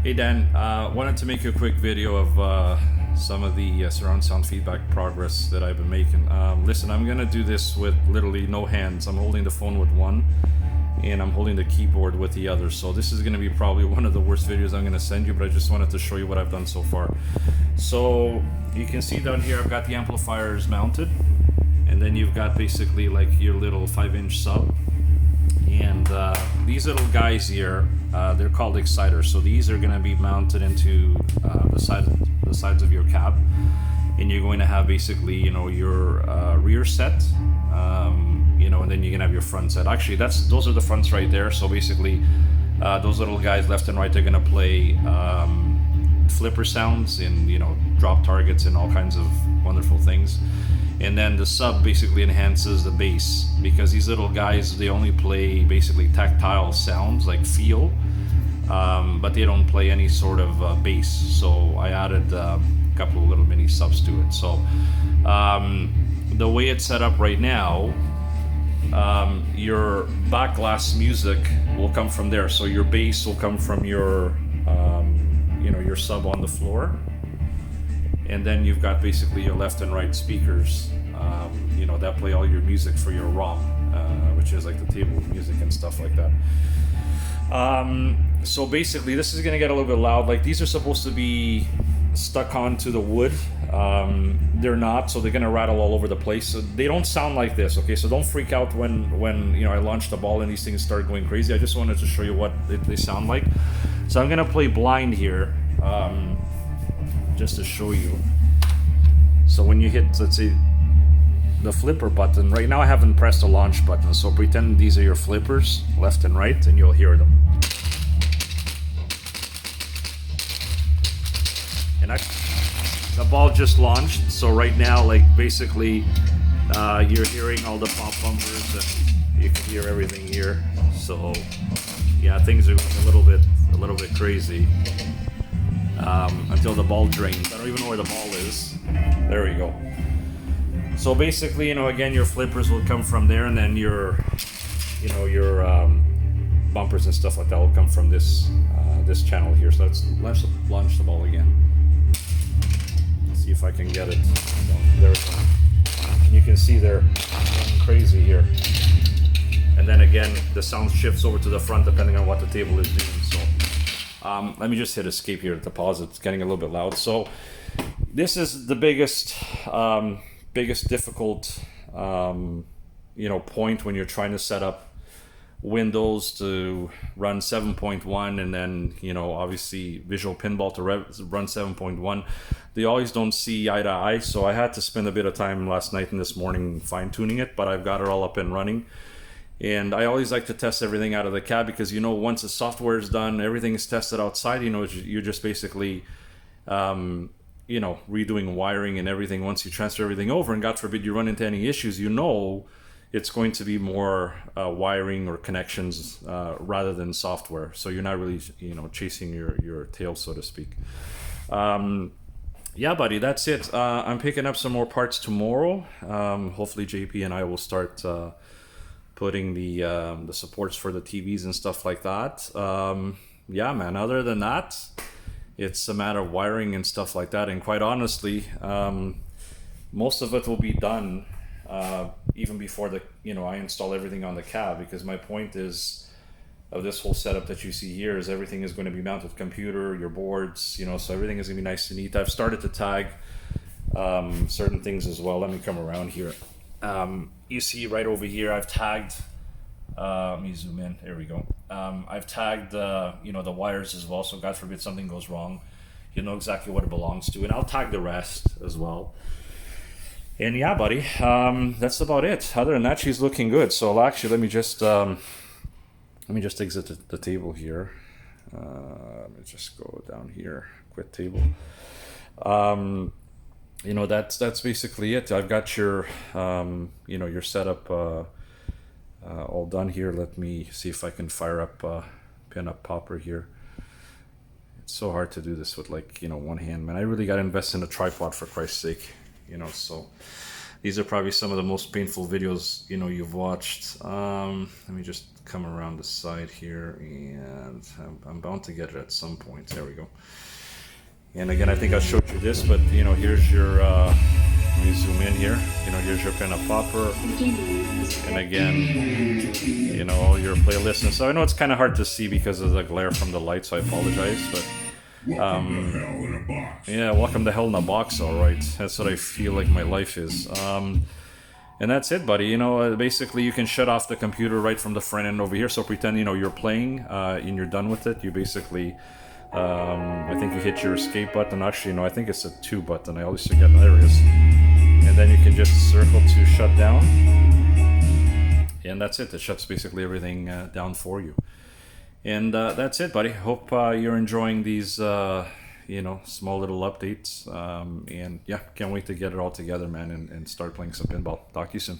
Hey Dan, wanted to make a quick video of some of the surround sound feedback progress that I've been making. Listen, I'm gonna do this with literally no hands. I'm holding the phone with one and I'm holding the keyboard with the other. So this is gonna be probably one of the worst videos I'm gonna send you, but I just wanted to show you what I've done so far. So you can see down here I've got the amplifiers mounted, and then you've got basically like your little 5-inch sub. And these little guys here, they're called exciters. So these are going to be mounted into the sides of your cab, and you're going to have basically, your rear set, and then you're going to have your front set. Actually, those are the fronts right there. So basically, those little guys left and right, they're going to play flipper sounds and drop targets and all kinds of wonderful things. And then the sub basically enhances the bass, because these little guys, they only play basically tactile sounds like feel, but they don't play any sort of bass. So I added a couple of little mini subs to it. So the way it's set up right now, your back glass music will come from there. So your bass will come from your your sub on the floor. And then you've got basically your left and right speakers, that play all your music for your ROM, which is like the table music and stuff like that. So basically, this is going to get a little bit loud. Like, these are supposed to be stuck onto the wood. They're not, so they're going to rattle all over the place. So they don't sound like this, okay? So don't freak out when I launch the ball and these things start going crazy. I just wanted to show you what they sound like. So I'm going to play blind here. Just to show you. So when you hit, let's say, the flipper button, right now I haven't pressed the launch button, so pretend these are your flippers, left and right, and you'll hear them. And the ball just launched, so right now, like, basically, you're hearing all the pop bumpers, and you can hear everything here. So, yeah, things are going a little bit crazy. Until the ball drains. I don't even know where the ball is. There we go. So basically, again, your flippers will come from there, and then your bumpers and stuff like that will come from this channel here. So let's launch the ball again. Let's see if I can get it. There it is. And you can see they're going crazy here. And then again, the sound shifts over to the front depending on what the table is doing. So. Let me just hit escape here to pause. It's getting a little bit loud. So this is the biggest difficult, point when you're trying to set up Windows to run 7.1 and then, obviously Visual Pinball to run 7.1. They always don't see eye to eye. So I had to spend a bit of time last night and this morning fine tuning it, but I've got it all up and running. And I always like to test everything out of the cab, because once the software is done, everything is tested outside. You're just basically redoing wiring and everything. Once you transfer everything over, and God forbid you run into any issues, it's going to be more wiring or connections rather than software. So you're not really chasing your tail, so to speak. Yeah, buddy, that's it. I'm picking up some more parts tomorrow. Hopefully JP and I will start putting the supports for the TVs and stuff like that. Yeah, man, other than that, it's a matter of wiring and stuff like that. And quite honestly, most of it will be done even before I install everything on the cab, because my point is of this whole setup that you see here is everything is going to be mounted with computer, your boards, so everything is going to be nice and neat. I've started to tag certain things as well. Let me come around here. You see right over here, I've tagged, let me zoom in, there we go. I've tagged, the wires as well, so God forbid something goes wrong, you know exactly what it belongs to, and I'll tag the rest as well. And yeah, buddy, that's about it. Other than that, she's looking good. So actually, let me just exit the table here. Let me just go down here, quit table. That's basically it. I've got your your setup all done here. Let me see if I can fire up pin up popper here. It's so hard to do this with one hand, man. I really got to invest in a tripod, for Christ's sake. So these are probably some of the most painful videos, you know, you've watched. Let me just come around the side here, and I'm bound to get it at some point. There we go. And again, I think I showed you this, but you know, here's your, let me zoom in here. You know, here's your pen and popper. And again, you know, all your playlists. And so I know it's kind of hard to see because of the glare from the light, so I apologize. But Welcome to hell in a box. yeah, welcome to hell in a box, all right. That's what I feel like my life is. And that's it, buddy. You know, basically you can shut off the computer right from the front end over here. So pretend, you know, you're playing and you're done with it. You basically, I think you hit your escape button. Actually, no, I think it's a 2 button. I always forget. There it is. And then you can just circle to shut down. And that's it. It shuts basically everything down for you. And that's it, buddy. Hope you're enjoying these, you know, small little updates. And yeah, can't wait to get it all together, man, and start playing some pinball. Talk to you soon.